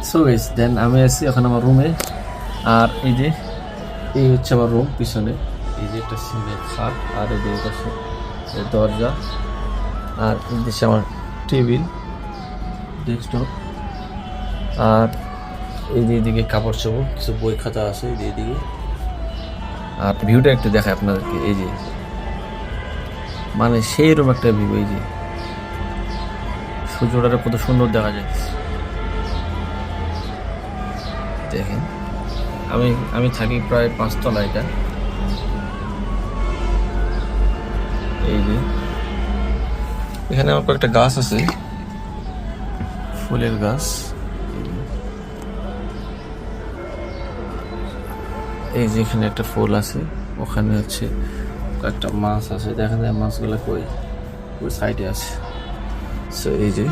So guys দেন আমি আছি এখন আমার রুমে। আর এই হচ্ছে আমার রুম পিছনে। এই যে একটা সিমের খাট, আর এই যে এটা দরজা, আর এই দেশে আমার টেবিল, ডেস্কটপ, আর এই যে এদিকে কাপড় চোপড়, কিছু বই খাতা আছে এদিকে। আর ভিউটা একটু দেখায় আপনাদেরকে। এই যে মানে সেই রকম একটা ভিউ। এই যে সূর্যটা কত সুন্দর দেখা যায় দেখেন। আমি থাকি প্রায় 5 তলা। এটা এই যে এখানে আমার কয়েকটা গাছ আছে, ফুলের গাছ। এই যে এখানে একটা ফুল আছে, ওখানে হচ্ছে কয়েকটা মাছ আছে, দেখা যায় মাছগুলো কই ওই সাইডে আছে। সো এই যে